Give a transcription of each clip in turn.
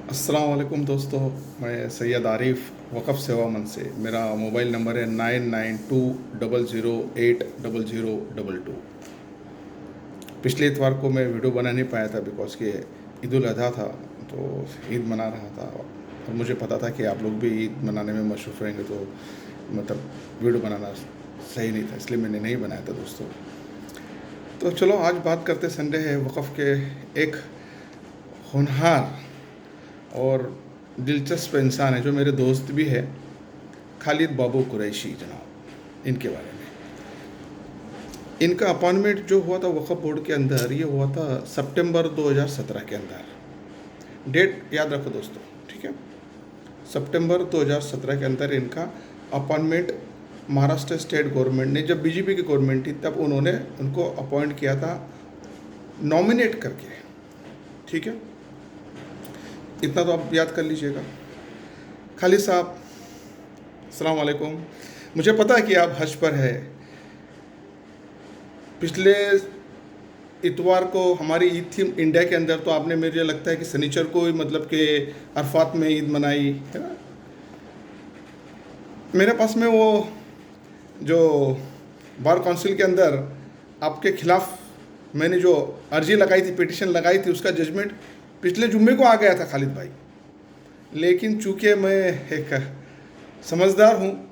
अस्सलाम वालेकुम दोस्तों, मैं सैयद आरिफ वक़फ़ सेवा मंच से। मेरा मोबाइल नंबर है 9920080022। पिछले इतवार को मैं वीडियो बना नहीं पाया था बिकॉज़ कि ईद उल अज़हा था, तो ईद मना रहा था और मुझे पता था कि आप लोग भी ईद मनाने में मसरूफ़ रहेंगे, तो मतलब वीडियो बनाना सही नहीं था, इसलिए मैंने नहीं बनाया था दोस्तों। तो चलो आज बात करते, संडे है, वक़फ़ के एक होनहार और दिलचस्प इंसान है जो मेरे दोस्त भी है, खालिद बाबू कुरैशी जनाब। इनके बारे में, इनका अपॉइंटमेंट जो हुआ था वक़फ़ बोर्ड के अंदर, ये हुआ था सितंबर 2017 के अंदर। डेट याद रखो दोस्तों, ठीक है। सितंबर 2017 के अंदर इनका अपॉइंटमेंट महाराष्ट्र स्टेट गवर्नमेंट ने, जब बीजेपी की गवर्नमेंट थी तब उन्होंने उनको अपॉइंट किया था नॉमिनेट करके, ठीक है। इतना तो आप याद कर लीजिएगा। खालिद साहब, अस्सलाम वालेकुम। मुझे पता है कि आप हज पर है। पिछले इतवार को हमारी ईद थी इंडिया के अंदर, तो आपने, मुझे लगता है कि शनिचर को ही मतलब कि अरफात में ईद मनाई है ना। मेरे पास में वो जो बार काउंसिल के अंदर आपके खिलाफ मैंने जो अर्जी लगाई थी, पिटिशन लगाई थी, उसका जजमेंट पिछले जुम्मे को आ गया था खालिद भाई। लेकिन चूँकि मैं एक समझदार हूँ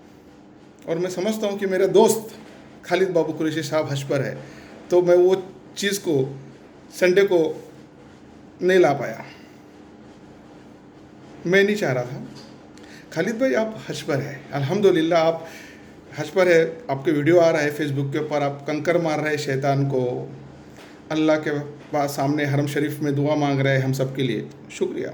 और मैं समझता हूँ कि मेरे दोस्त खालिद बाबू कुरैशी साहब हज पर है, तो मैं वो चीज़ को संडे को नहीं ला पाया। मैं नहीं चाह रहा था। खालिद भाई, आप हज पर है, अल्हम्दुलिल्लाह आप हज पर है। आपके वीडियो आ रहा है फेसबुक के ऊपर, आप कंकर मार रहे हैं शैतान को, अल्लाह के पास सामने हरम शरीफ में दुआ मांग रहे हैं हम सब के लिए। शुक्रिया।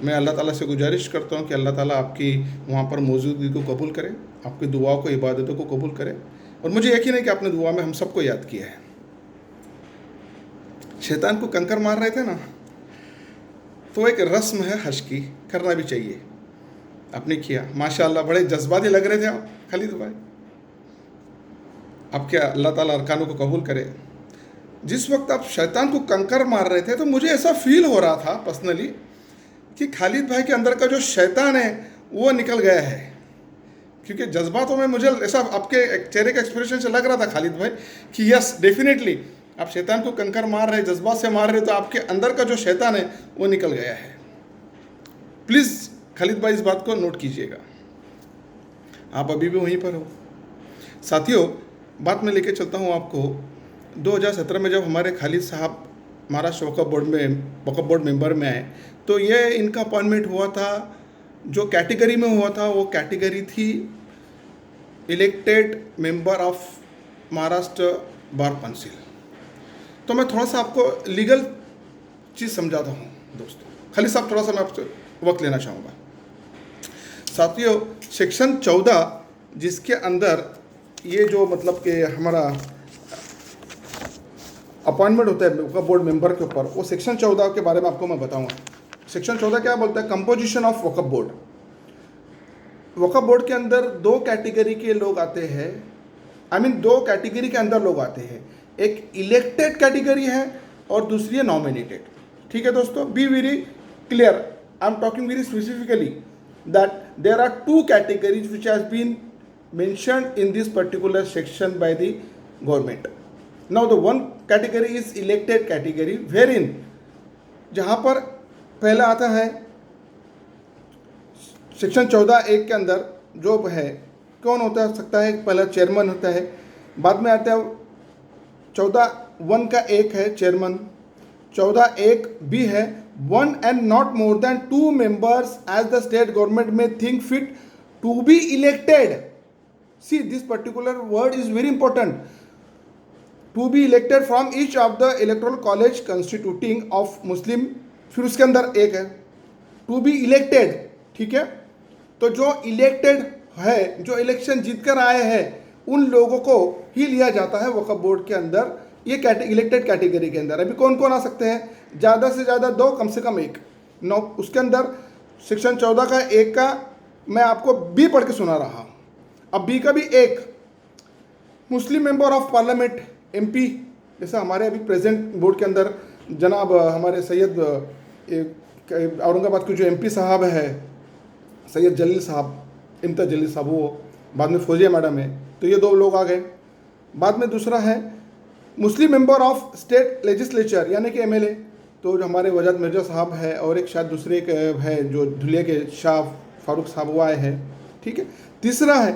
मैं अल्लाह ताला से गुजारिश करता हूँ कि अल्लाह ताला आपकी वहाँ पर मौजूदगी को कबूल करे, आपकी दुआओं को, इबादतों को कबूल करे। और मुझे यकीन है कि आपने दुआ में हम सबको याद किया है। शैतान को कंकर मार रहे थे ना, तो एक रस्म है हज की, करना भी चाहिए। आपने किया, माशाअल्लाह, बड़े जज्बाती लग रहे थे आप खालिद भाई। आपके अल्लाह ताला अरकानों को कबूल करे। जिस वक्त आप शैतान को कंकर मार रहे थे, तो मुझे ऐसा फील हो रहा था पर्सनली कि खालिद भाई के अंदर का जो शैतान है वो निकल गया है। क्योंकि जज्बातों में मुझे ऐसा आपके चेहरे के एक्सप्रेशन से लग रहा था खालिद भाई कि यस डेफिनेटली आप शैतान को कंकर मार रहे, जज्बात से मार रहे, तो आपके अंदर का जो शैतान है वो निकल गया है। प्लीज़ खालिद भाई इस बात को नोट कीजिएगा। आप अभी भी वहीं पर हो। साथियों, बात में लेके चलता हूँ आपको। 2017 में जब हमारे खालिद साहब महाराष्ट्र वक़फ़ बोर्ड मेंबर में आए, तो ये इनका अपॉइंटमेंट हुआ था, जो कैटेगरी में हुआ था वो कैटेगरी थी elected member of Maharashtra bar council. तो मैं थोड़ा सा आपको लीगल चीज़ समझाता हूँ दोस्तों। खालिद साहब, थोड़ा सा मैं आपसे वक्त लेना चाहूँगा। साथियों, सेक्शन 14 जिसके अंदर ये जो मतलब कि हमारा अपॉइंटमेंट होता है वक़फ़ बोर्ड मेंबर के ऊपर, वो सेक्शन 14 के बारे में आपको मैं बताऊंगा। सेक्शन 14 क्या बोलता है? Composition of Waqf board. Waqf board के अंदर दो कैटेगरी के लोग आते हैं, दो कैटेगरी के अंदर लोग आते हैं। एक इलेक्टेड कैटेगरी है और दूसरी है नॉमिनेटेड। ठीक है दोस्तों, be very clear, I am talking very specifically that there are two categories which has been mentioned in this particular section by the government. Now the one category is elected category, wherein जहाँ पर पहला आता है section 14(1) के अंदर जो है कौन होता सकता है, पहला चेयरमैन होता है, बाद में आता है 14(1) का 1 है चेयरमैन, 14(1) भी है, 1 and not more than 2 members as the state government may think fit to be elected. See, this particular word is very important. To be elected from each of the electoral college constituting of Muslim, फिर उसके अंदर एक है to be elected। ठीक है, तो जो elected है, जो इलेक्शन जीत कर आए हैं, उन लोगों को ही लिया जाता है वक़फ़ बोर्ड के अंदर, ये इलेक्टेड कैटेगरी के अंदर। अभी कौन कौन आ सकते हैं? ज़्यादा से ज़्यादा 2, कम से कम 1। नौ उसके अंदर सेक्शन 14 का 1 का मैं आपको बी पढ़ के सुना रहा हूँ। अब बी का भी 1, मुस्लिम मेंबर ऑफ पार्लियामेंट MP, जैसे हमारे अभी प्रेजेंट बोर्ड के अंदर जनाब हमारे सैयद औरंगाबाद के जो एमपी साहब है सैयद जलील साहब, इम्तियाज जलील साहब, वो बाद में फौजिया मैडम है, तो ये 2 लोग आ गए। बाद में दूसरा है Muslim member of state legislature यानी कि एमएलए, तो जो हमारे वजाद मिर्जा साहब है और एक शायद दूसरे एक है जो धुलिया के शाह फारूक साहब वो आए हैं, ठीक है। तीसरा है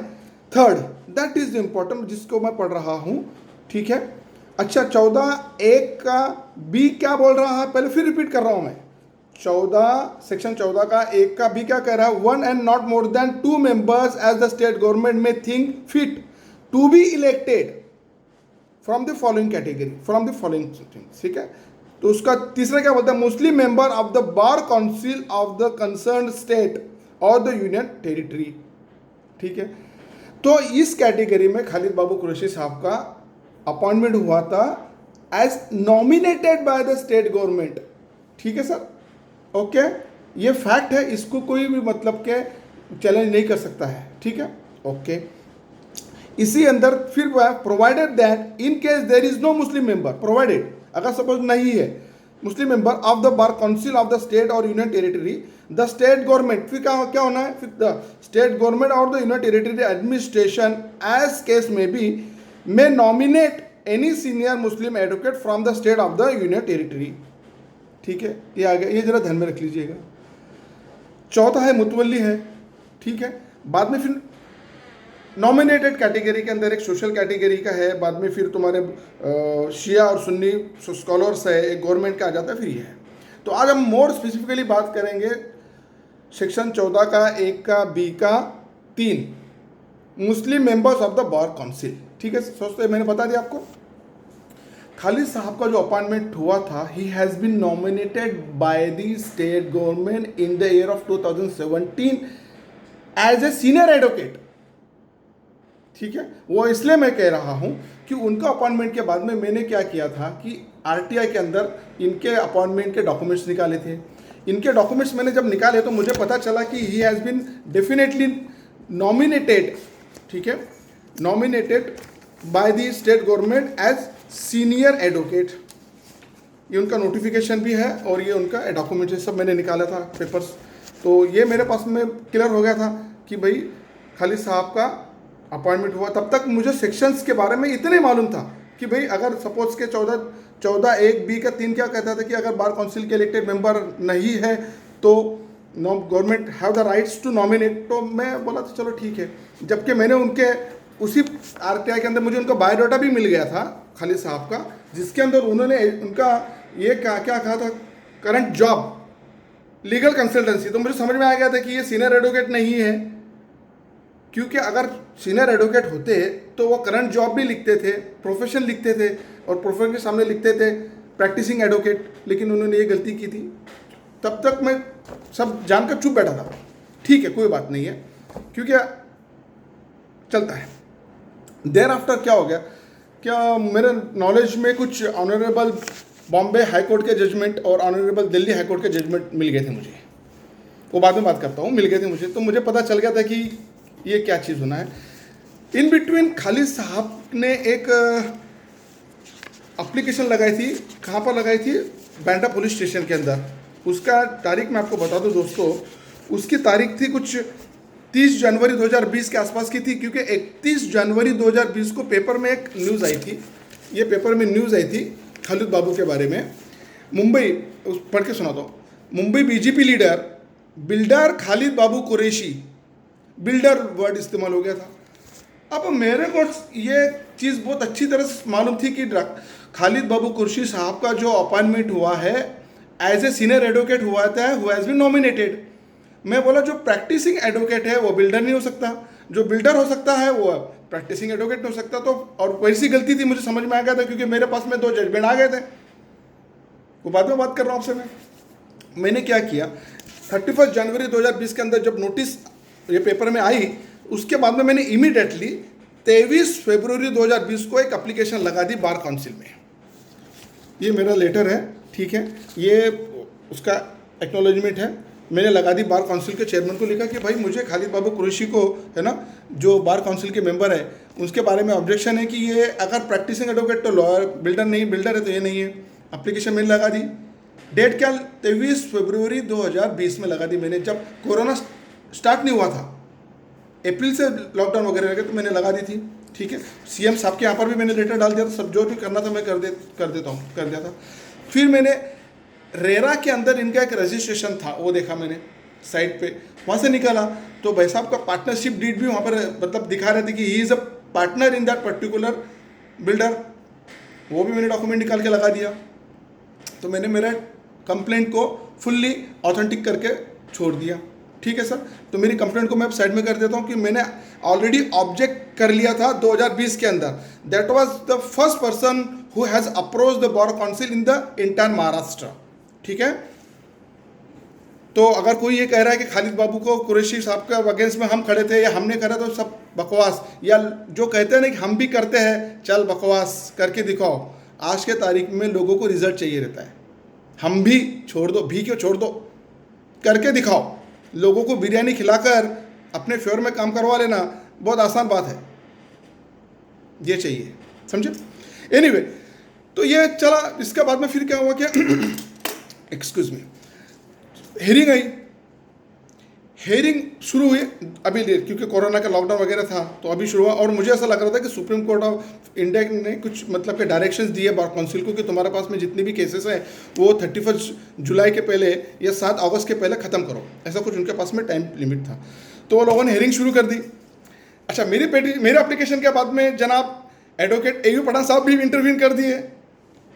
थर्ड, दैट इज इम्पोर्टेंट जिसको मैं पढ़ रहा हूँ, ठीक है। अच्छा 14(1) का बी क्या बोल रहा है, पहले फिर रिपीट कर रहा हूँ मैं। 14 सेक्शन 14 का 1 का बी क्या कह रहा है, 1 and not more than 2 members as the state government may think fit to be elected from the following category, from the following things, ठीक है। तो उसका तीसरा क्या बोलता है, Muslim member of the bar council of the concern state और the union territory, ठीक है। तो इस कैटेगरी में खालिद बाबू कुरैशी साहब का अपॉइंटमेंट हुआ था as nominated by the state government, ठीक है सर, ओके। ये फैक्ट है, इसको कोई भी मतलब के चैलेंज नहीं कर सकता है, ठीक है, ओके। इसी अंदर फिर provided that in case there is no Muslim member, provided अगर सपोज नहीं है Muslim member of the bar council of the state और union territory, the state government, फिर क्या होना है, फिर द स्टेट गवर्नमेंट और the union territory administration as case में be may nominate any senior Muslim advocate from the state of the union territory, ठीक है। ये आ गया, ये जरा ध्यान में रख लीजिएगा। चौथा है मुतवल्ली है, ठीक है। बाद में फिर नॉमिनेटेड कैटेगरी के अंदर एक सोशल कैटेगरी का है, बाद में फिर तुम्हारे शिया और सुन्नी स्कॉलर्स है, एक गवर्नमेंट का आ जाता है, फिर ये है। तो आज हम मोर स्पेसिफिकली बात करेंगे सेक्शन 14 का 1 का बी का 3 Muslim members of the bar council, ठीक है। सोचते मैंने बता दिया आपको, खालिद साहब का जो अपॉइंटमेंट हुआ था, he has been nominated by the state government in the year of 2017 as a senior advocate, ठीक है। वो इसलिए मैं कह रहा हूं कि उनका अपॉइंटमेंट के बाद में मैंने क्या किया था कि आरटीआई के अंदर इनके अपॉइंटमेंट के डॉक्यूमेंट्स निकाले थे। इनके डॉक्यूमेंट्स मैंने जब निकाले तो मुझे पता चला कि he has been definitely nominated, ठीक है, nominated by the state government as senior advocate. ये उनका नोटिफिकेशन भी है और ये उनका डॉक्यूमेंट सब मैंने निकाला था पेपर्स। तो ये मेरे पास में क्लियर हो गया था कि भाई खालिद साहब का अपॉइंटमेंट हुआ। तब तक मुझे सेक्शंस के बारे में इतने मालूम था कि भाई अगर सपोज के 14(1)(b) का 3 क्या कहता था कि अगर बार काउंसिल के इलेक्टेड मेंबर नहीं है तो government have the rights to nominate. तो मैं बोला था चलो ठीक है, जबकि मैंने उनके उसी आरटीआई के अंदर मुझे उनका बायोडाटा भी मिल गया था खालिद साहब का, जिसके अंदर उन्होंने उनका ये क्या कहा था, करंट जॉब लीगल कंसल्टेंसी। तो मुझे समझ में आ गया था कि ये सीनियर एडवोकेट नहीं है, क्योंकि अगर सीनियर एडवोकेट होते तो वो करंट जॉब भी लिखते थे, प्रोफेशन लिखते थे और प्रोफेशन के सामने लिखते थे प्रैक्टिसिंग एडवोकेट, लेकिन उन्होंने ये गलती की थी। तब तक मैं सब जानकर चुप बैठा था, ठीक है कोई बात नहीं है, क्योंकि चलता है। देर आफ्टर क्या हो गया, क्या मेरे नॉलेज में कुछ ऑनरेबल बॉम्बे हाई कोर्ट के जजमेंट और ऑनरेबल दिल्ली हाई कोर्ट के जजमेंट मिल गए थे मुझे, वो बाद में बात करता हूँ, मिल गए थे मुझे। तो मुझे पता चल गया था कि ये क्या चीज़ होना है। इन बिटवीन खालिद साहब ने एक एप्लीकेशन लगाई थी, कहाँ पर लगाई थी, बैंडा पुलिस स्टेशन के अंदर। उसका तारीख मैं आपको बता दूं दोस्तों, उसकी तारीख थी कुछ 30 जनवरी 2020 के आसपास की थी, क्योंकि 31 जनवरी 2020 को पेपर में एक न्यूज़ आई थी। ये पेपर में न्यूज़ आई थी खालिद बाबू के बारे में। मुंबई, पढ़ के सुना दो। Mumbai BJP leader builder Khalid Babu Qureshi, builder word इस्तेमाल हो गया था। अब मेरे को ये चीज़ बहुत अच्छी तरह से मालूम थी कि खालिद बाबू कुरैशी साहब का जो अपॉइंटमेंट हुआ है एज ए सीनियर एडवोकेट हुआ था, हु हैज़ बीन नॉमिनेटेड। मैं बोला जो प्रैक्टिसिंग एडवोकेट है वो बिल्डर नहीं हो सकता, जो बिल्डर हो सकता है वो प्रैक्टिसिंग एडवोकेट नहीं हो सकता। तो और वैसी गलती थी, मुझे समझ में आ गया था, क्योंकि मेरे पास में 2 जजमेंट आ गए थे। वो बाद में बात कर रहा हूँ आपसे। मैंने क्या किया, 31 जनवरी 2020 के अंदर जब नोटिस ये पेपर में आई, उसके बाद में मैंने इमीडिएटली 23 फरवरी 2020 को एक एप्लीकेशन लगा दी बार काउंसिल में। ये मेरा लेटर है, ठीक है, ये उसका एक्नॉलेजमेंट है। मैंने लगा दी, बार काउंसिल के चेयरमैन को लिखा कि भाई मुझे खालिद बाबू कुरैशी को, है ना, जो बार काउंसिल के मेंबर है, उसके बारे में ऑब्जेक्शन है कि ये अगर प्रैक्टिसिंग एडवोकेट तो लॉयर, बिल्डर नहीं, बिल्डर है तो ये नहीं है। एप्लीकेशन मैंने लगा दी। डेट क्या, 23 फरवरी 2020 में लगा दी मैंने, जब कोरोना स्टार्ट नहीं हुआ था, अप्रैल से लॉकडाउन वगैरह लगे तो मैंने लगा दी थी। ठीक है, सीएम साहब के यहाँ पर भी मैंने लेटर डाल दिया था, सब जो भी करना था मैं कर दिया था। फिर मैंने रेरा के अंदर इनका एक रजिस्ट्रेशन था, वो देखा मैंने साइट पे, वहाँ से निकाला तो भाई साहब का पार्टनरशिप डीड भी वहाँ पर मतलब दिखा रहे थे कि he is a partner in that particular builder, वो भी मैंने डॉक्यूमेंट निकाल के लगा दिया। तो मैंने मेरा कंप्लेंट को फुल्ली ऑथेंटिक करके छोड़ दिया। ठीक है सर, तो मेरी कंप्लेंट को मैं साइड में कर देता हूँ कि मैंने ऑलरेडी ऑब्जेक्ट कर लिया था 2020 के अंदर। That was the first person who has approach the bar council in the entire Maharashtra. ठीक है, तो अगर कोई ये कह रहा है कि खालिद बाबू को कुरैशी साहब के अगेंस्ट में हम खड़े थे या हमने करा, तो सब बकवास, या जो कहते हैं ना कि हम भी करते हैं, चल बकवास करके दिखाओ। आज के तारीख में लोगों को रिजल्ट चाहिए रहता है, हम भी छोड़ दो, भी क्यों छोड़ दो, करके दिखाओ। लोगों को बिरयानी खिलाकर अपने फेवर में काम करवा लेना बहुत आसान बात है, ये चाहिए, समझे। एनीवे, तो ये चला। इसके बाद में फिर क्या हुआ, क्या एक्सक्यूज मी, हेयरिंग आई, हेयरिंग शुरू हुई अभी, क्योंकि कोरोना का लॉकडाउन वगैरह था तो अभी शुरू हुआ। और मुझे ऐसा लग रहा था कि सुप्रीम कोर्ट ऑफ इंडिया ने कुछ मतलब के डायरेक्शंस दिए बार काउंसिल को कि तुम्हारे पास में जितनी भी केसेस हैं वो 31 जुलाई के पहले या 7 अगस्त के पहले ख़त्म करो, ऐसा कुछ उनके पास में टाइम लिमिट था। तो वो लोगों ने हेयरिंग शुरू कर दी। अच्छा, मेरे एप्लीकेशन के बाद में जनाब एडवोकेट AU पठान साहब भी इंटरव्यून कर दिए,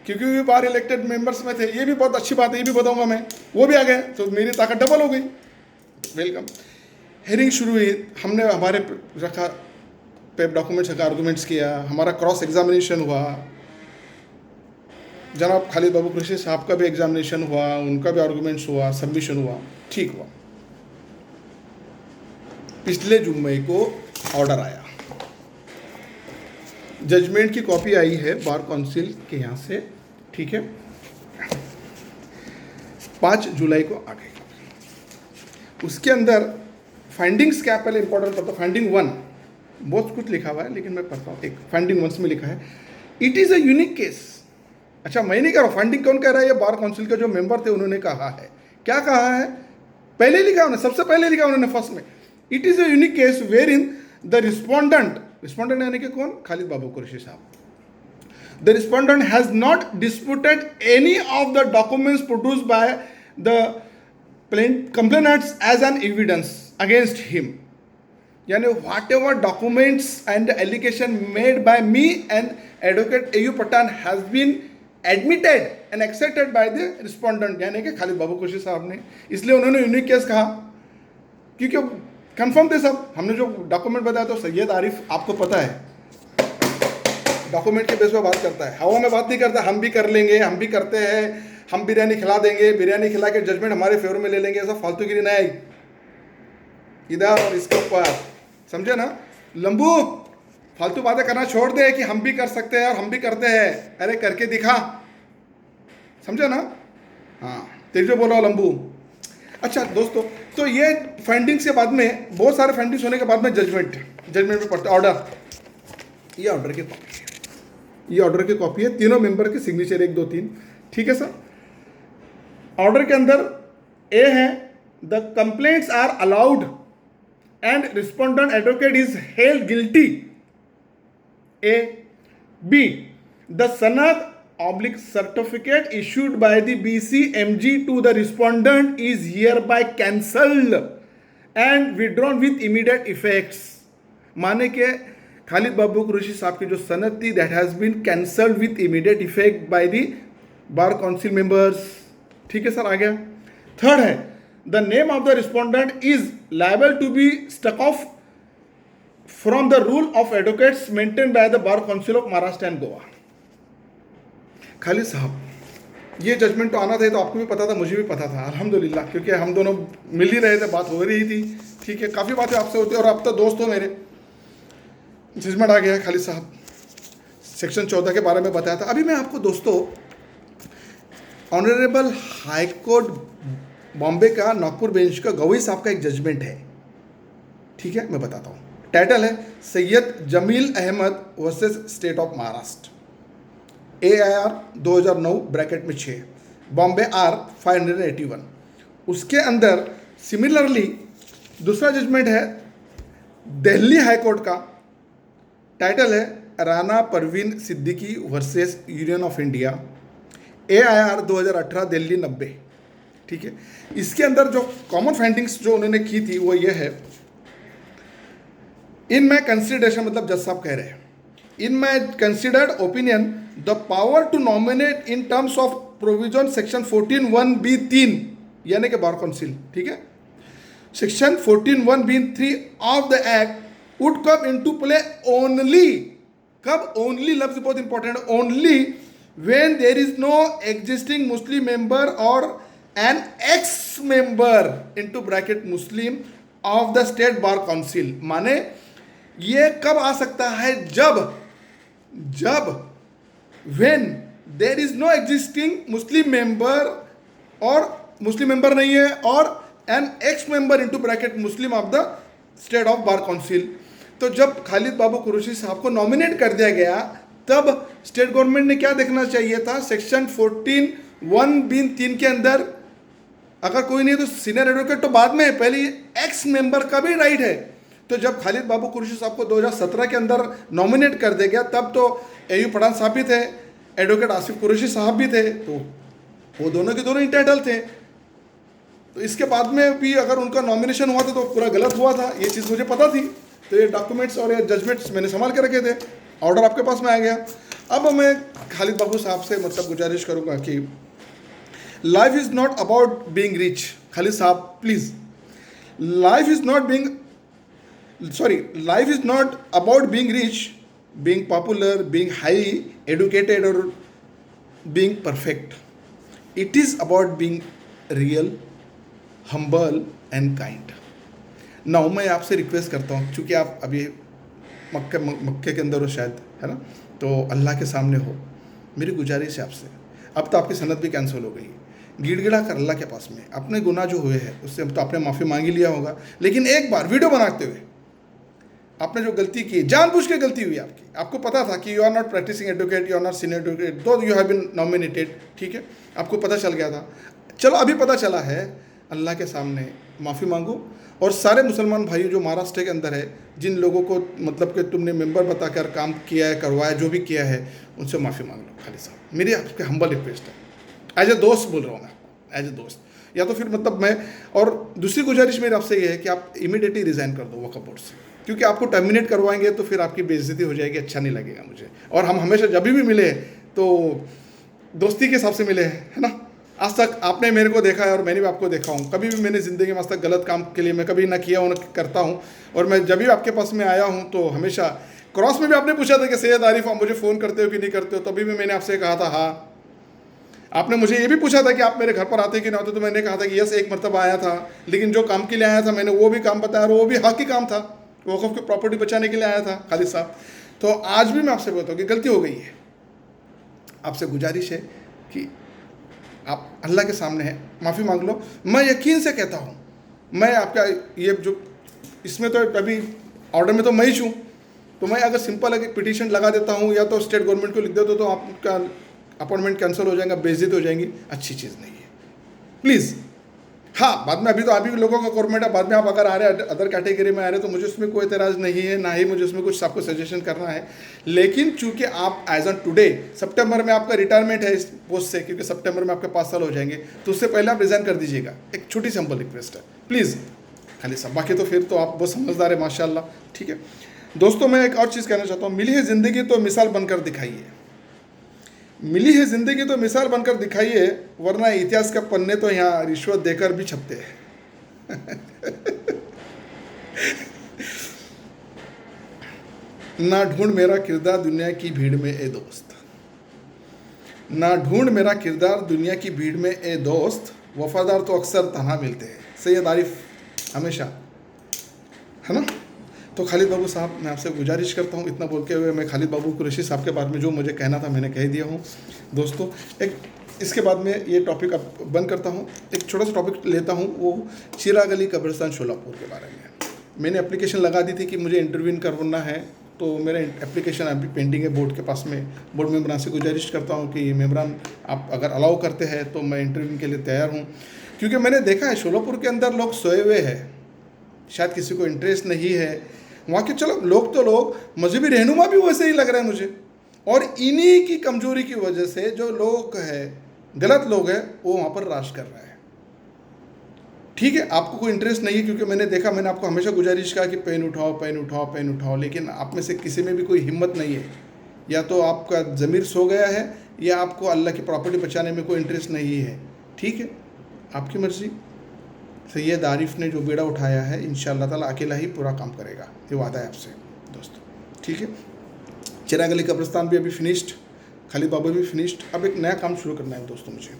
क्योंकि भी बार इलेक्टेड मेंबर्स में थे। ये भी बहुत अच्छी बात है, ये भी बताऊंगा मैं, वो भी आ गए तो मेरी ताकत डबल हो गई। वेलकम। हेयरिंग शुरू हुई, हमने हमारे रखा पे डॉक्यूमेंट्स का आर्गूमेंट्स किया, हमारा क्रॉस एग्जामिनेशन हुआ, जनाब खालिद बाबू कुरैशी साहब का भी एग्जामिनेशन हुआ, उनका भी आर्गूमेंट्स हुआ, सबमिशन हुआ, ठीक हुआ। पिछले जुम्मे को ऑर्डर आया, जजमेंट की कॉपी आई है बार काउंसिल के यहाँ से। ठीक है, 5 जुलाई को आ गई। उसके अंदर फाइंडिंग्स क्या, पहले इंपॉर्टेंट पढ़ता। फाइंडिंग 1 बहुत कुछ लिखा हुआ है, लेकिन मैं पढ़ता हूँ। एक फाइंडिंग 1 में लिखा है, it is a unique case. अच्छा, मैं नहीं कह रहा हूँ, फाइंडिंग कौन कह रहा है, ये बार काउंसिल के जो मेंबर थे उन्होंने कहा है। क्या कहा है, पहले लिखा उन्होंने, सबसे पहले लिखा उन्होंने फर्स्ट में, it is a unique case where in the respondent यानी कि कौन, खालिद बाबू कुरैशी साहब, the respondent has not disputed any of the documents produced by the complainants as an evidence against him. Yani whatever documents and allegation made by me and advocate AU Patan has been admitted and accepted by the respondent, यानी कि खालिद बाबू कुरैशी साहब ने। इसलिए उन्होंने unique case कहा, क्योंकि confirm थे सब। हमने जो डॉक्यूमेंट बताया, तो सैयद आरिफ आपको पता है डॉक्यूमेंट के बेस पर बात करता है, हवा में बात नहीं करता। हम भी कर लेंगे, हम भी करते हैं, हम बिरयानी खिला देंगे, बिरयानी खिला के जजमेंट हमारे फेवर में ले लेंगे, ऐसा फालतूगिरी नहीं आई इधर और इसके ऊपर, समझे ना। लंबू फालतू बातें करना छोड़ दे कि हम भी कर सकते हैं और हम भी करते हैं, अरे करके दिखा, समझे ना। हाँ, तेरे जो बोल रहा हूँ लंबू। अच्छा दोस्तों, तो ये फाइंडिंग्स के बाद में, बहुत सारे फाइंडिंग्स होने के बाद में जजमेंट में पढ़ते ऑर्डर। ये ऑर्डर की कॉपी है, ये ऑर्डर की कॉपी है, तीनों मेंबर के सिग्नेचर 1 2 3। ठीक है सर। ऑर्डर के अंदर ए है, the complaints are allowed and respondent advocate is held guilty. A B, the sanad oblique certificate issued by the BCMG to the respondent is hereby cancelled and withdrawn with immediate effects. माने के खालिद बाबू कुरैशी साहब की जो सनद थी, that has been cancelled with immediate effect by the bar council members. ठीक है sir, आ गया। थर्ड है, the name of the respondent is liable to be stuck off from the roll of advocates maintain by the bar council of Maharashtra and Goa. Khalid साहब, ये judgement तो आना था, तो आपको भी पता था, मुझे भी पता था, अल्हम्दुलिल्लाह, क्योंकि हम दोनों मिल ही रहे थे, बात हो रही थी। ठीक है, काफ़ी बातें आपसे होती है, और आप तो दोस्त हो मेरे। जजमेंट आ गया खालिद साहब, सेक्शन 14 के बारे में बताया था। अभी मैं आपको दोस्तों ऑनरेबल हाई कोर्ट बॉम्बे का नागपुर बेंच का गवई साहब का एक जजमेंट है। ठीक है, मैं बताता हूँ। टाइटल है Syed Jameel Ahmed versus state of Maharashtra, AIR 2009 bracket में 6। बॉम्बे आर 581। उसके अंदर सिमिलरली दूसरा जजमेंट है दिल्ली हाई कोर्ट का, टाइटल है Rana Parveen Siddiqui versus union of India, AIR 2018 Delhi 90। ठीक है, इसके अंदर जो कॉमन फाइंडिंग्स जो उन्होंने की थी वो ये है, इन माई कंसिडरेशन, मतलब जज साहब कह रहे हैं, in my considered opinion the power to nominate in terms of provision section 14(1)(b)(3) यानी कि बार काउंसिल, ठीक है, section 14(1)(b)(3) of the act would come into play only, कब, ओनली लफ्ज बहुत important, only when there is no existing Muslim member और an ex member into bracket Muslim of the state bar council. माने ये कब आ सकता है, जब when there is no existing Muslim member, और मुस्लिम मेंबर नहीं है, और an ex member into bracket Muslim of the state of bar council. तो जब खालिद बाबू कुरैशी साहब को नॉमिनेट कर दिया गया, तब स्टेट गवर्नमेंट ने क्या देखना चाहिए था, सेक्शन 14(1)(3) के अंदर अगर कोई नहीं तो सीनियर एडवोकेट तो बाद में है, पहले एक्स मेंबर का भी राइट है। तो जब खालिद बाबू कुरैशी साहब को 2017 के अंदर नॉमिनेट कर दिया गया, तब तो AU पठान साहब भी थे, एडवोकेट आसिफ कुरैशी साहब भी थे, तो वो दोनों के दोनों इंटाइटल थे। तो इसके बाद में भी अगर उनका नॉमिनेशन हुआ था तो पूरा गलत हुआ था, ये चीज़ मुझे पता थी। तो ये डॉक्यूमेंट्स और ये जजमेंट्स मैंने संभाल के रखे थे, ऑर्डर आपके पास में आ गया। अब मैं खालिद बाबू साहब से मतलब गुजारिश करूँगा कि life is not about being rich. Khalid साहब please, life is not about being rich, being popular, being high educated और being perfect. It is about being real, humble and kind. Now मैं आपसे रिक्वेस्ट करता हूँ, क्योंकि आप अभी मक्के के अंदर हो शायद, है ना, तो अल्लाह के सामने हो, मेरी गुजारिश है आपसे, अब तो आपकी सनद भी कैंसिल हो गई, गिड़गिड़ा कर अल्लाह के पास में अपने गुनाह जो हुए हैं उससे अब तो आपने माफ़ी मांगी लिया होगा, लेकिन एक बार वीडियो बनाते हुए आपने जो गलती की, जानबूझ के गलती हुई आपकी, आपको पता था कि you are not practising advocate, you are not senior advocate, though you have been nominated, ठीक है, आपको पता चल गया था, चलो अभी पता चला है, अल्लाह के सामने माफ़ी मांगो। और सारे मुसलमान भाई जो महाराष्ट्र के अंदर है, जिन लोगों को मतलब कि तुमने मेंबर बताकर काम किया है, करवाया, जो भी किया है, उनसे माफ़ी मांग लो। खालिद साहब मेरी आपके हम्बल रिक्वेस्ट है, एज ए दोस्त बोल रहा हूँ मैं, एज ए दोस्त, या तो फिर मतलब मैं, और दूसरी गुजारिश मेरी आपसे ये है कि आप इमीडिएटली रिज़ाइन कर दो वक्फ बोर्ड से, क्योंकि आपको टर्मिनेट करवाएंगे तो फिर आपकी बेइज्जती हो जाएगी, अच्छा नहीं लगेगा मुझे। और हम हमेशा जब भी मिले तो दोस्ती के हिसाब से मिले हैं, है ना, आज तक आपने मेरे को देखा है और मैंने भी आपको देखा हूँ, कभी भी मैंने ज़िंदगी में आज तक गलत काम के लिए मैं कभी ना किया हूँ, ना करता हूँ। और मैं जब भी आपके पास में आया हूँ तो हमेशा क्रॉस में भी आपने पूछा था कि सैयद आरिफ आप मुझे फ़ोन करते हो कि नहीं करते हो, तभी भी मैंने आपसे कहा था हाँ। आपने मुझे ये भी पूछा था कि आप मेरे घर पर आते कि ना होते, तो मैंने कहा था कि यस एक मरतबा आया था, लेकिन जो काम के लिए आया था मैंने वो भी काम बताया और वो भी हक ही काम था, वक़्फ़ की प्रॉपर्टी बचाने के लिए आया था खालिद साहब। तो आज भी मैं आपसे बोलता हूँ कि गलती हो गई है, आपसे गुजारिश है कि आप अल्लाह के सामने है, माफ़ी मांग लो। मैं यकीन से कहता हूँ, मैं आपका ये जो इसमें तो अभी ऑर्डर में तो मैं ही हूँ, तो मैं अगर सिंपल अगर पिटीशन लगा देता हूँ या तो स्टेट गवर्नमेंट को लिख देता हूँ तो आपका अपॉइंटमेंट कैंसिल हो जाएगा, बेइज्जती हो जाएंगी, अच्छी चीज़ नहीं है, प्लीज़। हाँ, बाद में अभी तो अभी लोगों का गवर्नमेंट है, बाद में आप अगर आ रहे अदर कैटेगरी में आ रहे तो मुझे उसमें कोई एतराज़ नहीं है, ना ही मुझे उसमें कुछ आपको सजेशन करना है। लेकिन चूंकि आप एज ऑन टुडे, सितंबर में आपका रिटायरमेंट है इस पोस्ट से, क्योंकि सितंबर में आपके 5 साल हो जाएंगे, तो उससे पहले आप रिज़ाइन कर दीजिएगा। एक छोटी सिंपल रिक्वेस्ट है, प्लीज़ खालिद साहब। बाकी तो फिर तो आप बहुत समझदार है माशाल्लाह, ठीक है। दोस्तों मैं एक और चीज़ कहना चाहता हूँ, मिली है ज़िंदगी तो मिसाल बनकर दिखाइए, मिली है ज़िंदगी तो मिसाल बनकर दिखाइए, वरना इतिहास के पन्ने तो यहाँ रिश्वत देकर भी छपते हैं। ना ढूंढ मेरा किरदार दुनिया की भीड़ में ए दोस्त, ना ढूंढ मेरा किरदार दुनिया की भीड़ में ए दोस्त, वफादार तो अक्सर तन्हा मिलते हैं, सैयद आरिफ हमेशा, है ना। तो खालिद बाबू साहब मैं आपसे गुजारिश करता हूँ, इतना बोल के हुए मैं खालिद बाबू कुरैशी साहब के बारे में जो मुझे कहना था मैंने कह दिया हूँ। दोस्तों एक इसके बाद में ये टॉपिक अब बंद करता हूँ, एक छोटा सा टॉपिक लेता हूँ, वो चिराग अली कब्रिस्तान शोलापुर के बारे में। मैंने एप्लीकेशन लगा दी थी कि मुझे इंटरव्यून करवाना है तो मेरा एप्लीकेशन अभी पेंडिंग है बोर्ड के पास में। बोर्ड मेम्बरान से गुजारिश करता हूँ कि मेम्बरान आप अगर अलाउ करते हैं तो मैं इंटरव्यू के लिए तैयार हूँ, क्योंकि मैंने देखा है शोलापुर के अंदर लोग सोए हुए हैं, शायद किसी को इंटरेस्ट नहीं है वहाँ के। चलो लोग तो लोग, मजहबी रहनुमा भी वैसे ही लग रहे हैं मुझे, और इन्हीं की कमजोरी की वजह से जो लोग हैं, गलत लोग हैं, वो वहाँ पर राज कर रहे हैं। ठीक है, आपको कोई इंटरेस्ट नहीं है, क्योंकि मैंने देखा, मैंने आपको हमेशा गुजारिश कहा कि पेन उठाओ पेन उठाओ पेन उठाओ, लेकिन आप में से किसी में भी कोई हिम्मत नहीं है। या तो आपका ज़मीर सो गया है, या आपको अल्लाह की प्रॉपर्टी बचाने में कोई इंटरेस्ट नहीं है। ठीक है, आपकी मर्ज़ी। सैयद आरिफ ने जो बेड़ा उठाया है, इंशाअल्लाह ताला अकेला ही पूरा काम करेगा, ये वादा है आपसे दोस्तों। ठीक है, चिराग अली कब्रिस्तान भी अभी फिनिश्ड, खालिद बाबू भी फिनिश्ड। अब एक नया काम शुरू करना है दोस्तों मुझे,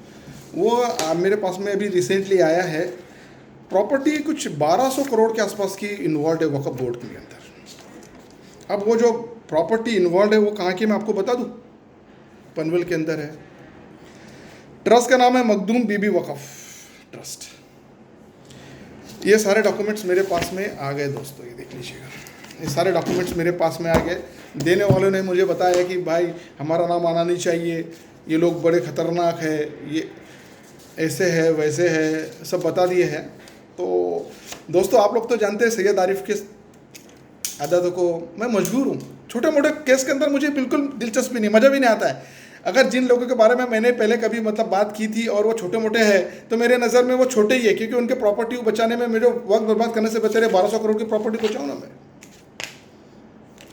वो मेरे पास में अभी रिसेंटली आया है। प्रॉपर्टी कुछ 1200 करोड़ के आसपास की इन्वॉल्व है वक्फ बोर्ड के अंदर। अब वो जो प्रॉपर्टी इन्वॉल्व है वो कहाँ की, मैं आपको बता दूँ, पनवेल के अंदर है। ट्रस्ट का नाम है मखदूम बीबी वक्फ ट्रस्ट। ये सारे डॉक्यूमेंट्स मेरे पास में आ गए दोस्तों, ये देख लीजिएगा, ये सारे डॉक्यूमेंट्स मेरे पास में आ गए। देने वालों ने मुझे बताया कि भाई हमारा नाम आना नहीं चाहिए, ये लोग बड़े ख़तरनाक है, ये ऐसे है वैसे है, सब बता दिए हैं। तो दोस्तों आप लोग तो जानते हैं सैयद आरिफ के आदतों को, मैं मजबूर हूँ। छोटे मोटे केस के अंदर मुझे बिल्कुल दिलचस्पी नहीं, मज़ा भी नहीं आता है। अगर जिन लोगों के बारे में मैंने पहले कभी मतलब बात की थी और वो छोटे मोटे हैं, तो मेरे नज़र में वो छोटे ही है, क्योंकि उनके प्रॉपर्टी बचाने में मेरे वक्त बर्बाद करने से बेहतर है 1200 करोड़ की प्रॉपर्टी बचाऊँ ना मैं,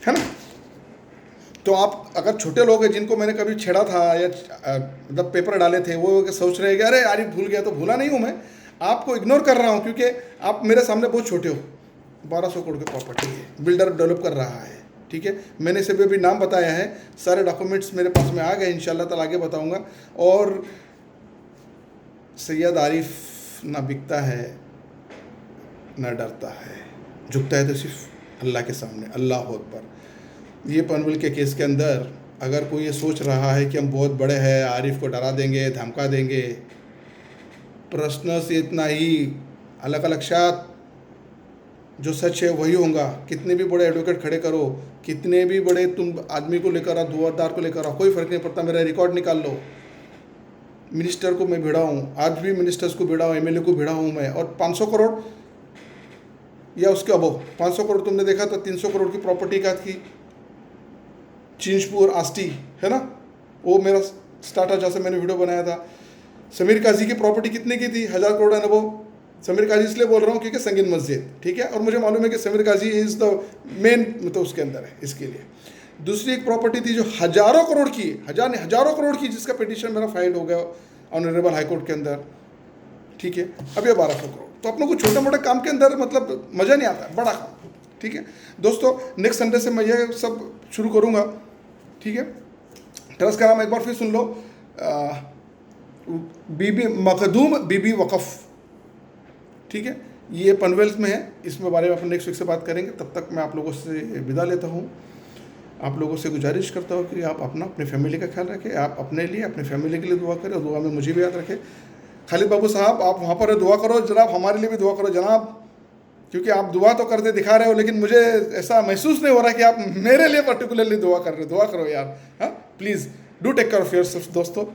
है ना। तो आप अगर छोटे लोग हैं जिनको मैंने कभी छेड़ा था या मतलब पेपर डाले थे, वो सोच रहे हैं कि अरे आरिफ भूल गया, तो भूला नहीं हूँ मैं, आपको इग्नोर कर रहा हूँ, क्योंकि आप मेरे सामने बहुत छोटे हो। 1200 करोड़ की प्रॉपर्टी है, बिल्डर डेवलप कर रहा है। ठीक है, मैंने से भी नाम बताया है, सारे डॉक्यूमेंट्स मेरे पास में आ गए, इंशाल्लाह ताला आगे बताऊंगा। और सैयद आरिफ ना बिकता है ना डरता है, झुकता है तो सिर्फ अल्लाह के सामने, अल्लाह अकबर। ये पनवेल के केस के अंदर अगर कोई ये सोच रहा है कि हम बहुत बड़े हैं, आरिफ को डरा देंगे, धमका देंगे, प्रश्न से इतना ही, अलग अलग शायद जो सच है वही होगा। कितने भी बड़े एडवोकेट खड़े करो, कितने भी बड़े तुम आदमी को लेकर आओ, दुआरदार को लेकर आओ, कोई फ़र्क नहीं पड़ता। मेरा रिकॉर्ड निकाल लो, मिनिस्टर को मैं भिड़ा हूँ, आज भी मिनिस्टर्स को भिड़ा हूँ, एमएलए को भिड़ा हूँ मैं। और 500 करोड़ या उसके अबो 500 करोड़ तुमने देखा तो 300 करोड़ की प्रॉपर्टी का थी चिंचपुर आस्टी, है ना, वो मेरा स्टार्टअप जैसे मैंने वीडियो बनाया था। समीर काजी की प्रॉपर्टी कितने की थी, 1000 करोड़ है वो। समीर काजी इसलिए बोल रहा हूँ क्योंकि संगीन मस्जिद, ठीक है, और मुझे मालूम है कि समीर काजी इज़ द मेन, मतलब उसके अंदर है इसके लिए। दूसरी एक प्रॉपर्टी थी जो हज़ारों करोड़ की, हज़ारों करोड़ की, जिसका पिटीशन मेरा फाइल हो गया ऑनरेबल हाई कोर्ट के अंदर। ठीक है, अब ये 1200 करोड़। तो अपनों को छोटे मोटे काम के अंदर मतलब मज़ा नहीं आता, बड़ा काम। ठीक है दोस्तों, नेक्स्ट संडे से मैं ये सब शुरू करूँगा। ठीक है, ट्रस्ट का नाम एक बार फिर सुन लो, बीबी मखदूम बीबी वक़फ़। ठीक है, ये पनवेल में है, इसमें बारे में अपन नेक्स्ट वीक से बात करेंगे। तब तक मैं आप लोगों से विदा लेता हूँ। आप लोगों से गुजारिश करता हूँ कि आप अपनी फैमिली का ख्याल रखें, आप अपने लिए, अपनी फैमिली के लिए दुआ करें, और दुआ में मुझे भी याद रखें। खालिद बाबू साहब, आप वहाँ पर दुआ करो जनाब, हमारे लिए भी दुआ करो जनाब, क्योंकि आप दुआ तो करते दिखा रहे हो, लेकिन मुझे ऐसा महसूस नहीं हो रहा कि आप मेरे लिए पर्टिकुलरली दुआ कर रहे हो। दुआ करो यार, हाँ please, do take care of yourself दोस्तों।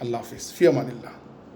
अल्लाह हाफिज़, फ़ी अमानिल्लाह।